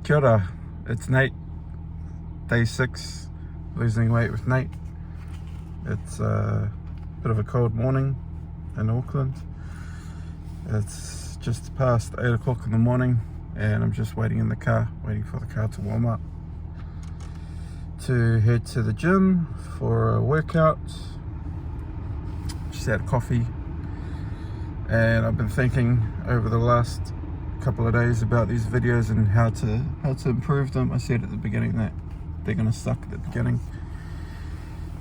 Kia ora, it's Nate, day 6, losing weight with Nate. It's a bit of a cold morning in Auckland. It's just past 8 o'clock in the morning and I'm just waiting in the car, waiting for the car to warm up to head to the gym for a workout. Just had coffee, and I've been thinking over the last couple of days about these videos and how to improve them. I said at the beginning that they're gonna suck at the beginning,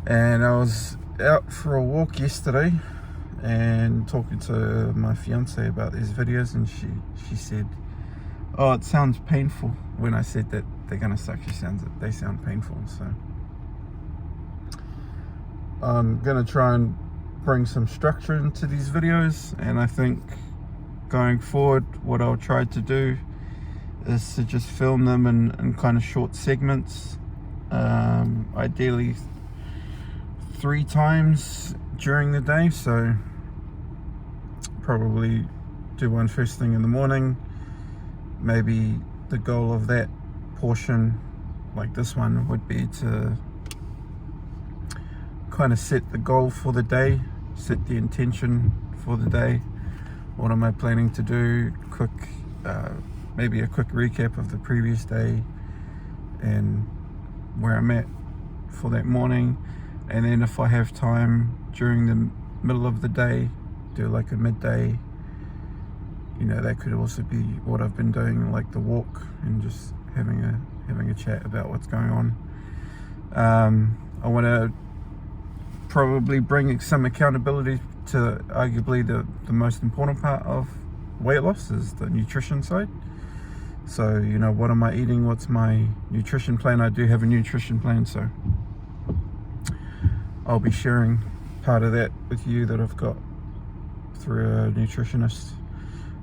and I was out for a walk yesterday and talking to my fiance about these videos, and she said, oh, it sounds painful. When I said that they're gonna suck, they sound painful. So I'm gonna try and bring some structure into these videos, and I think going forward what I'll try to do is to just film them in kind of short segments, ideally 3 times during the day. So probably do one first thing in the morning. Maybe the goal of that portion, like this one, would be to kind of set the goal for the day, set the intention for the day. What am I planning to do? Maybe a quick recap of the previous day and where I'm at for that morning. And then if I have time during the middle of the day, do like a midday. You know, that could also be what I've been doing, like the walk and just having a chat about what's going on. I want to probably bring some accountability to arguably the most important part of weight loss, is the nutrition side. So, you know, what am I eating? What's my nutrition plan? I do have a nutrition plan, so I'll be sharing part of that with you that I've got through a nutritionist,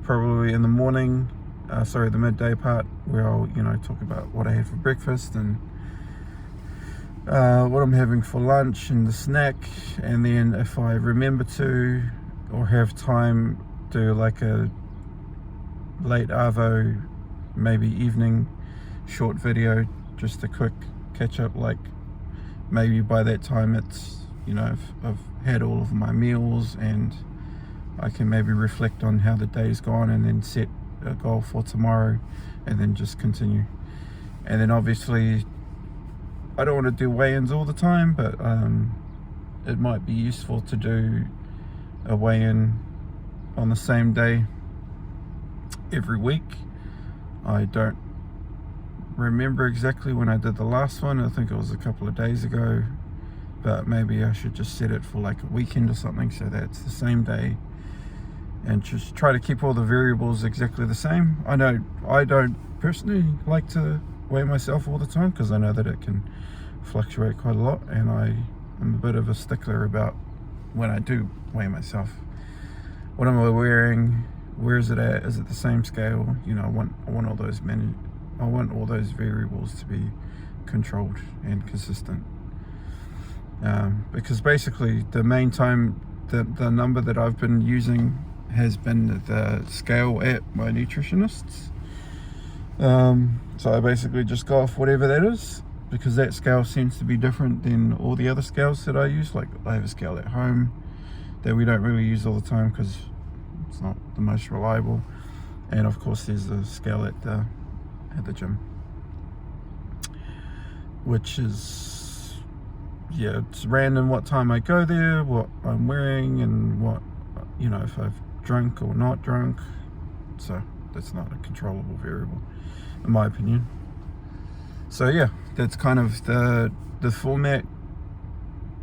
probably in the morning, the midday part, where I'll, you know, talk about what I had for breakfast and what I'm having for lunch and the snack. And then if I remember to or have time, do like a late arvo, maybe evening short video, just a quick catch up. Like maybe by that time it's, you know, I've had all of my meals and I can maybe reflect on how the day's gone and then set a goal for tomorrow and then just continue. And then obviously I don't want to do weigh-ins all the time, but it might be useful to do a weigh-in on the same day every week. I don't remember exactly when I did the last one. I think it was a couple of days ago, but maybe I should just set it for like a weekend or something, so that it's the same day, and just try to keep all the variables exactly the same. I know I don't personally like to weigh myself all the time because I know that it can fluctuate quite a lot, and I am a bit of a stickler about when I do weigh myself. What am I wearing? Where is it at? Is it the same scale? You know, I want all those I want all those variables to be controlled and consistent, because basically the main time, the number that I've been using has been the scale at my nutritionist's. So I basically just go off whatever that is, because that scale seems to be different than all the other scales that I use. Like I have a scale at home that we don't really use all the time because it's not the most reliable, and of course there's a scale at the gym, which is, yeah, it's random what time I go there, what I'm wearing, and what, you know, if I've drunk or not drunk. So that's not a controllable variable in my opinion. So yeah, that's kind of the format,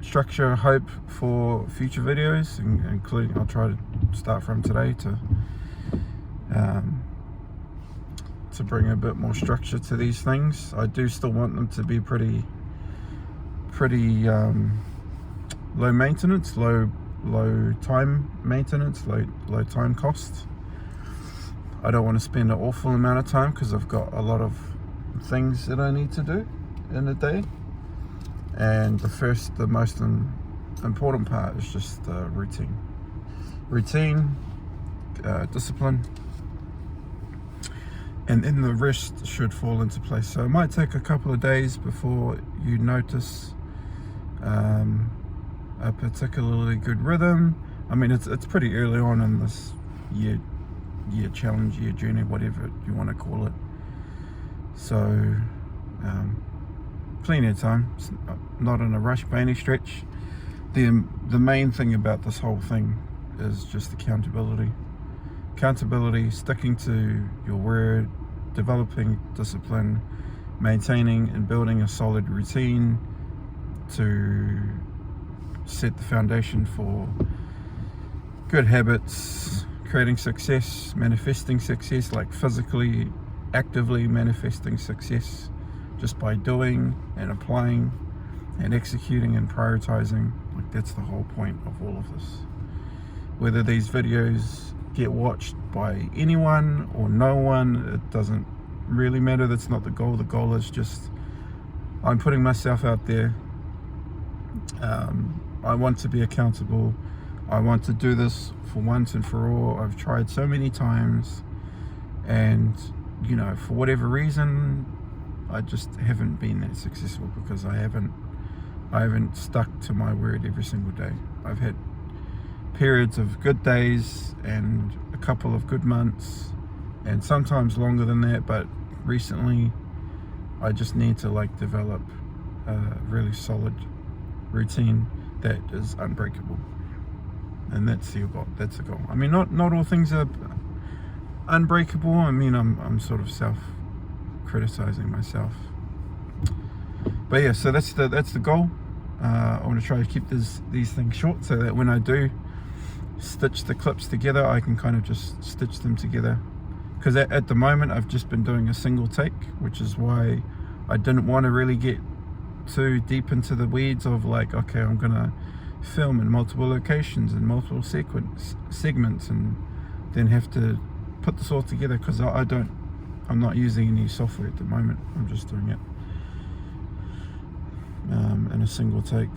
structure, hope for future videos, including I'll try to start from today to bring a bit more structure to these things. I do still want them to be pretty low maintenance, low time maintenance, low time cost. I don't want to spend an awful amount of time because I've got a lot of things that I need to do in a day, and the most important part is just routine, discipline, and then the rest should fall into place. So it might take a couple of days before you notice a particularly good rhythm. I mean, it's pretty early on in this year challenge, year journey, whatever you want to call it. So plenty of time. It's not in a rush by any stretch. The main thing about this whole thing is just accountability. Accountability, sticking to your word, developing discipline, maintaining and building a solid routine to set the foundation for good habits, creating success, manifesting success, like physically, actively manifesting success just by doing and applying and executing and prioritizing. Like, that's the whole point of all of this. Whether these videos get watched by anyone or no one, it doesn't really matter. That's not the goal. The goal is just, I'm putting myself out there. I want to be accountable. I want to do this for once and for all. I've tried so many times, and you know, for whatever reason, I just haven't been that successful because I haven't stuck to my word every single day. I've had periods of good days and a couple of good months, and sometimes longer than that, but recently I just need to like develop a really solid routine that is unbreakable, and that's the goal. That's the goal. I mean, not all things are unbreakable. I mean, I'm sort of self-criticizing myself, but yeah. So that's the goal. I want to try to keep these things short so that when I do stitch the clips together, I can kind of just stitch them together. Because at the moment I've just been doing a single take, which is why I didn't want to really get too deep into the weeds of like, okay, I'm gonna film in multiple locations and multiple segments and then have to put this all together, because I'm not using any software at the moment. I'm just doing it in a single take,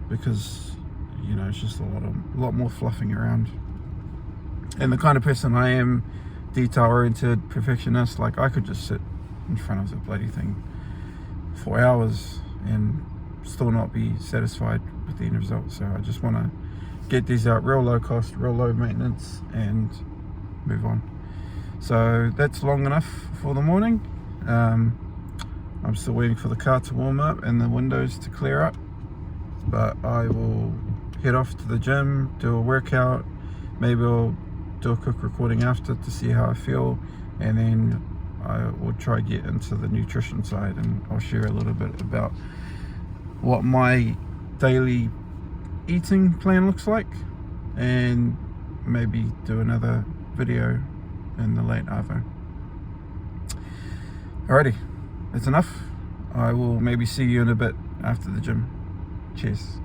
because you know, it's just a lot more fluffing around. And the kind of person I am, detail oriented, perfectionist, like I could just sit in front of the bloody thing for hours and still not be satisfied with the end result. So I just want to get these out real low cost, real low maintenance, and move on. So that's long enough for the morning. I'm still waiting for the car to warm up and the windows to clear up, but I will head off to the gym, do a workout, maybe I'll do a quick recording after to see how I feel, and then I will try to get into the nutrition side, and I'll share a little bit about what my daily eating plan looks like, and maybe do another video in the late arvo. Alrighty, that's enough. I will maybe see you in a bit after the gym. Cheers.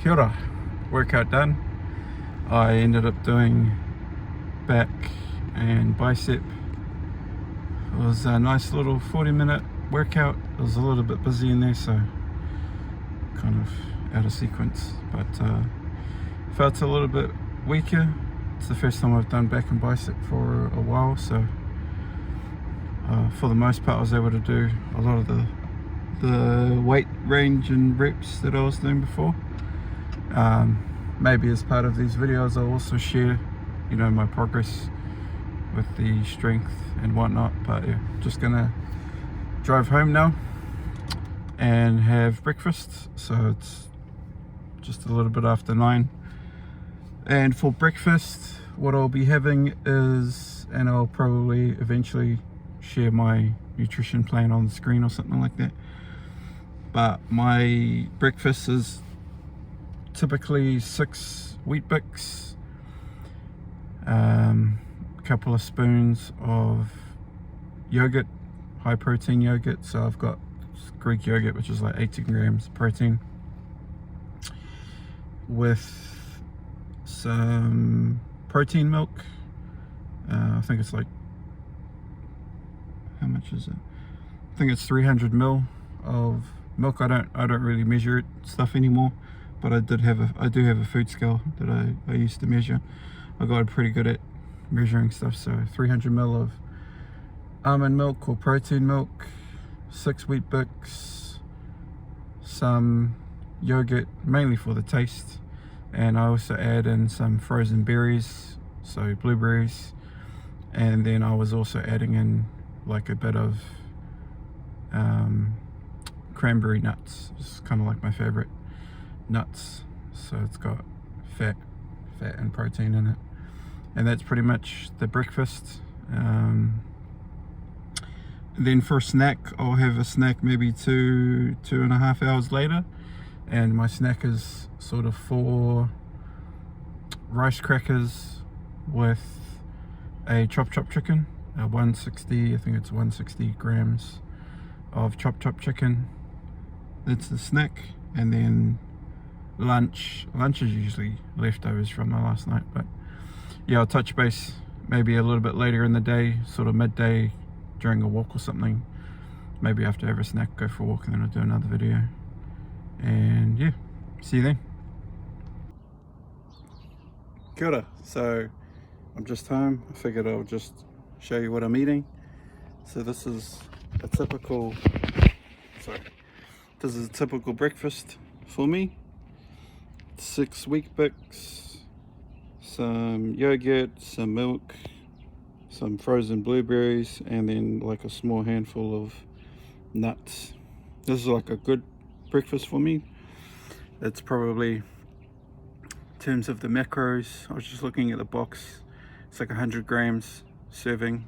Kia ora. Workout done. I ended up doing back and bicep. It was a nice little 40-minute workout. It was a little bit busy in there, so kind of out of sequence, but felt a little bit weaker. It's the first time I've done back and bicep for a while, so for the most part I was able to do a lot of the weight range and reps that I was doing before. Maybe as part of these videos I'll also share, you know, my progress with the strength and whatnot. But yeah, just gonna drive home now and have breakfast. So it's just a little bit after 9, and for breakfast what I'll be having is, and I'll probably eventually share my nutrition plan on the screen or something like that, but my breakfast is typically 6 wheat bix, a couple of spoons of yogurt, high protein yogurt. So I've got Greek yogurt, which is like 18 grams of protein, with some protein milk. I think it's like, how much is it? I think it's 300 ml of milk. I don't really measure it stuff anymore, but I do have a food scale that I used to measure. I got pretty good at measuring stuff. So 300 ml of almond milk or protein milk, 6 wheat bix, some yogurt, mainly for the taste, and I also add in some frozen berries, so blueberries, and then I was also adding in like a bit of cranberry nuts. It's kind of like my favorite nuts, so it's got fat and protein in it, and that's pretty much the breakfast. Then for a snack, I'll have a snack maybe 2.5 hours later, and my snack is sort of 4 rice crackers with a chop chicken, 160, I think it's 160 grams of chop chicken. That's the snack. And then lunch is usually leftovers from the last night, but yeah, I'll touch base maybe a little bit later in the day, sort of midday, during a walk or something. Maybe after I have a snack, go for a walk, and then I'll do another video. And yeah, see you then. Kia ora. So I'm just home. I figured I'll just show you what I'm eating. So this is a typical breakfast for me. 6 wheat bix, some yogurt, some milk, some frozen blueberries, and then like a small handful of nuts. This is like a good breakfast for me. It's probably, in terms of the macros, I was just looking at the box, it's like 100 grams serving.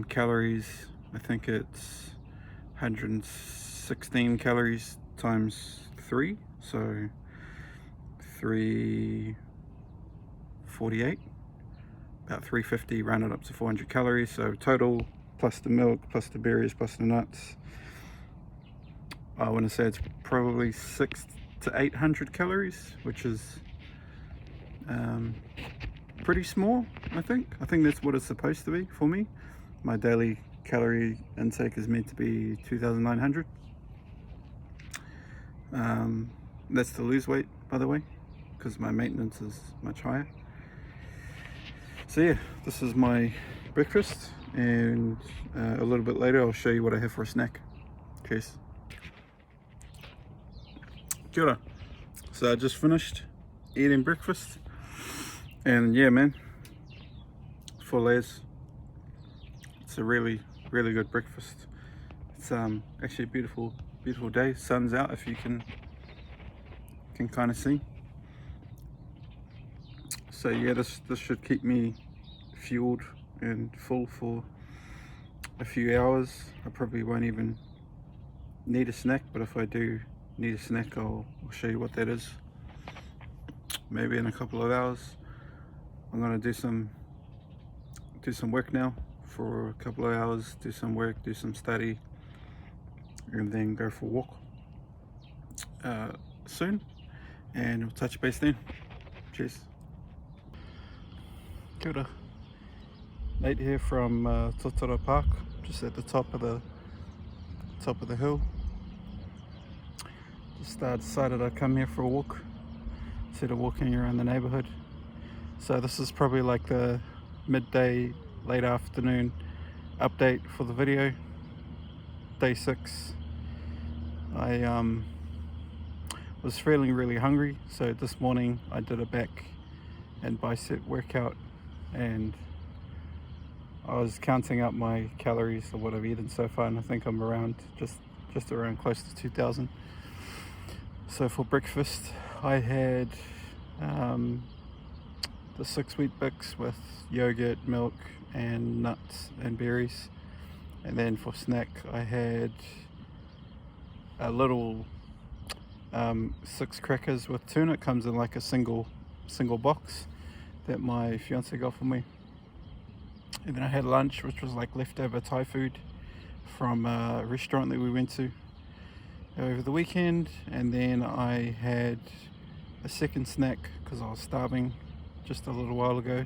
Calories, I think it's 116 calories times 3, so 348, about 350, rounded up to 400 calories. So total, plus the milk, plus the berries, plus the nuts, I want to say it's probably 600 to 800 calories, which is pretty small. I think that's what it's supposed to be for me. My daily calorie intake is meant to be 2,900. That's to lose weight, by the way, because my maintenance is much higher. So yeah, this is my breakfast, and a little bit later I'll show you what I have for a snack. Cheers. Kia ora. So I just finished eating breakfast, and yeah man, full as. It's a really good breakfast. It's actually a beautiful day. Sun's out, if you can kind of see. So yeah, this should keep me fueled and full for a few hours. I probably won't even need a snack, but if I do need a snack, I'll show you what that is. Maybe in a couple of hours. I'm gonna do some work now for a couple of hours, do some work, do some study, and then go for a walk soon, and we'll touch base then. Cheers. Kia ora. Nate here from Totoro Park, just at the top of the hill. Just decided I'd come here for a walk instead of walking around the neighborhood. So this is probably like the midday, late afternoon update for the video. Day 6. I was feeling really hungry, so this morning I did a back and bicep workout, and I was counting up my calories of what I've eaten so far, and I think I'm around just around close to 2,000. So for breakfast I had the 6 wheat bix with yogurt, milk and nuts and berries, and then for snack I had a little 6 crackers with tuna. It comes in like a single box that my fiance got for me. And then I had lunch, which was like leftover Thai food from a restaurant that we went to over the weekend. And then I had a second snack because I was starving just a little while ago,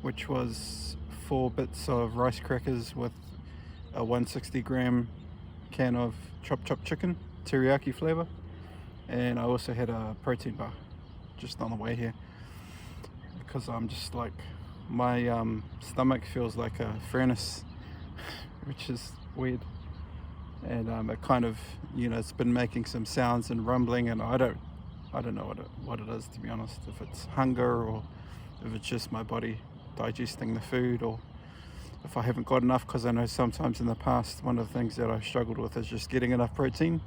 which was 4 bits of rice crackers with a 160 gram can of chop chicken, teriyaki flavor. And I also had a protein bar just on the way here, because I'm just like my stomach feels like a furnace, which is weird. And it kind of, you know, it's been making some sounds and rumbling, and I don't know what it is, to be honest. If it's hunger, or if it's just my body digesting the food, or if I haven't got enough, because I know sometimes in the past one of the things that I've struggled with is just getting enough protein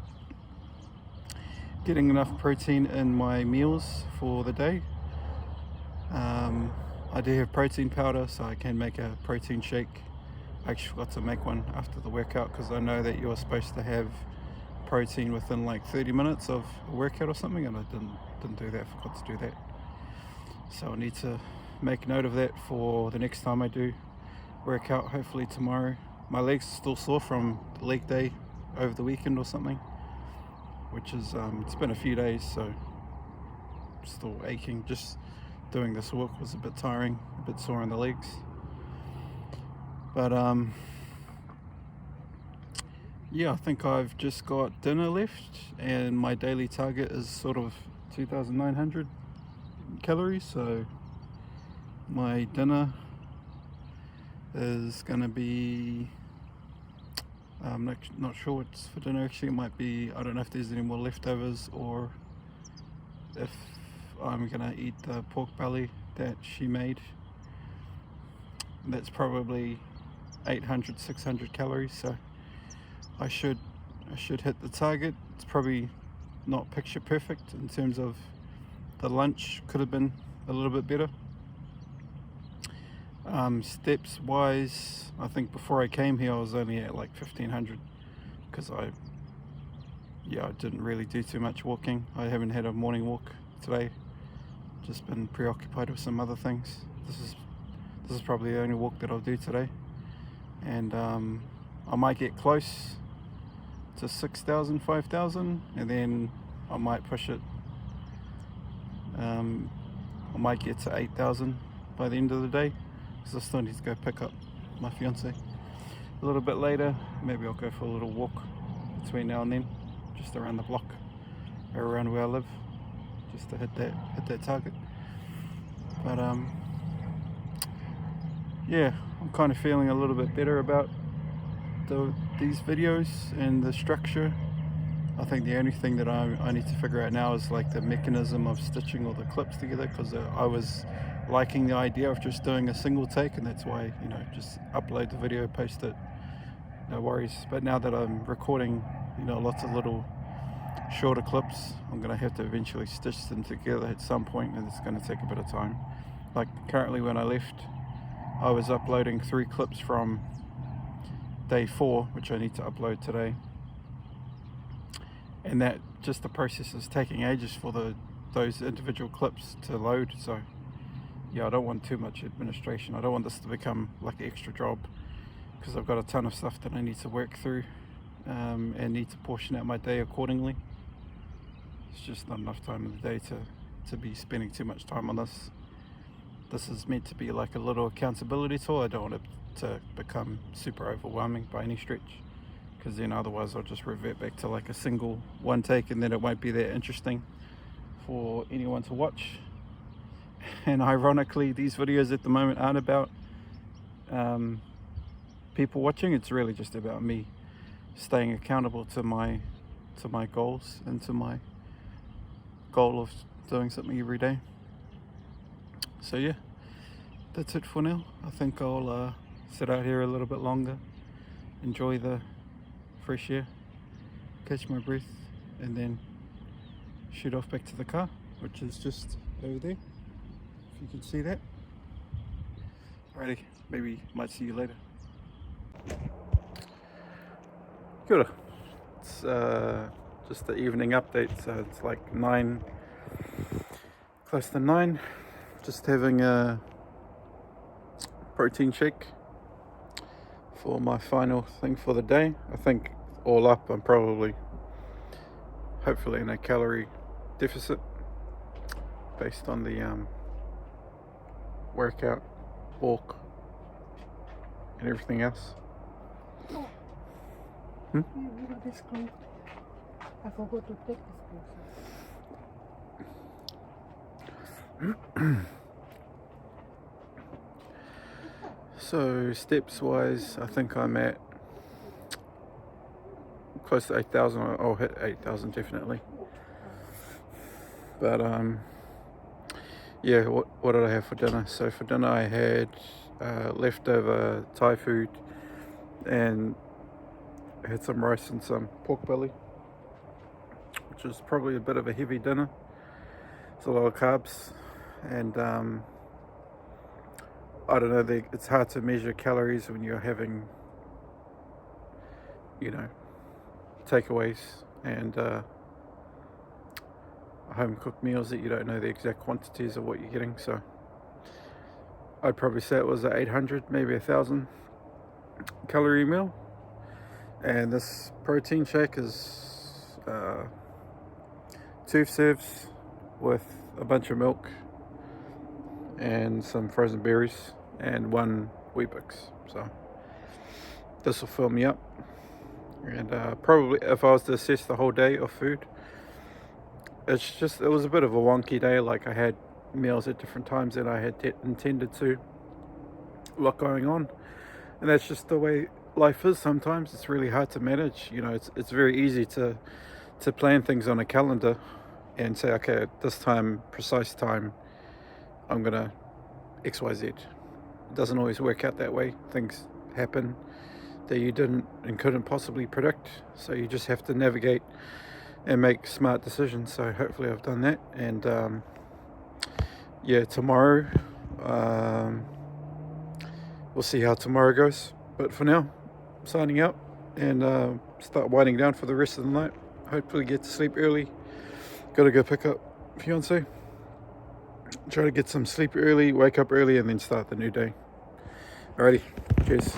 in my meals for the day. I do have protein powder, so I can make a protein shake. I actually forgot to make one after the workout, because I know that you're supposed to have protein within like 30 minutes of a workout or something, and I didn't do that, forgot to do that. So I need to make note of that for the next time I do workout, hopefully tomorrow. My legs are still sore from leg day over the weekend or something, which is it's been a few days, so still aching. Just doing this walk was a bit tiring, a bit sore on the legs. But yeah, I think I've just got dinner left, and my daily target is sort of 2,900 calories. So my dinner is gonna be, I'm not sure what's for dinner actually. It might be, I don't know if there's any more leftovers, or if I'm gonna eat the pork belly that she made. That's probably 800, 600 calories, so I should hit the target. It's probably not picture perfect in terms of the lunch, could have been a little bit better. Steps wise, I think before I came here I was only at like 1,500, because I didn't really do too much walking. I haven't had a morning walk today, just been preoccupied with some other things. This is probably the only walk that I'll do today, and I might get close to 6,000, 5,000, and then I might push it. I might get to 8,000 by the end of the day, because I still need to go pick up my fiance a little bit later. Maybe I'll go for a little walk between now and then, just around the block or around where I live, just to hit that target. But yeah, I'm kind of feeling a little bit better about these videos and the structure. I think the only thing that I need to figure out now is like the mechanism of stitching all the clips together, because I was liking the idea of just doing a single take, and that's why, you know, just upload the video, post it, no worries. But now that I'm recording, you know, lots of little shorter clips, I'm gonna have to eventually stitch them together at some point, and it's gonna take a bit of time. Like currently, when I left, I was uploading 3 clips from day 4, which I need to upload today, and that just the process is taking ages for those individual clips to load. So yeah, I don't want too much administration. I don't want this to become like an extra job, because I've got a ton of stuff that I need to work through, and need to portion out my day accordingly. It's just not enough time in the day to be spending too much time on this. This is meant to be like a little accountability tool. I don't want it to become super overwhelming by any stretch, because then otherwise I'll just revert back to like a single one take, and then it won't be that interesting for anyone to watch. And ironically, these videos at the moment aren't about people watching. It's really just about me staying accountable to my goals, and to my goal of doing something every day. So yeah, that's it for now. I think I'll sit out here a little bit longer, enjoy the fresh air, catch my breath, and then shoot off back to the car, which is just over there, if you can see that. Alrighty, maybe might see you later. Kia ora. It's just the evening update, so it's like 9, close to 9. Just having a protein shake for my final thing for the day. I think all up I'm probably, hopefully, in a calorie deficit based on the workout, walk, and everything else. You have this clothes. I forgot to take this clothes. So steps wise, I think I'm at close to 8,000. I'll hit 8,000 definitely. But yeah, what did I have for dinner? So for dinner I had leftover Thai food, and I had some rice and some pork belly, which is probably a bit of a heavy dinner. It's a lot of carbs, and I don't know, it's hard to measure calories when you're having, you know, takeaways and home cooked meals that you don't know the exact quantities of what you're getting. So I'd probably say it was a 800, maybe 1,000 calorie meal. And this protein shake is 2 serves with a bunch of milk and some frozen berries and 1 Weet-Bix. So this will fill me up. And probably if I was to assess the whole day of food, it was a bit of a wonky day. Like I had meals at different times than I had intended to. A lot going on, and that's just the way life is. Sometimes it's really hard to manage. You know, it's very easy to plan things on a calendar and say, okay, at this time, precise time, I'm gonna XYZ. It doesn't always work out that way. Things happen that you didn't and couldn't possibly predict, so you just have to navigate and make smart decisions. So hopefully I've done that, and yeah, tomorrow we'll see how tomorrow goes. But for now, signing out, and start winding down for the rest of the night. Hopefully get to sleep early. Gotta go pick up fiance, try to get some sleep early, wake up early, and then start the new day. Alrighty, cheers.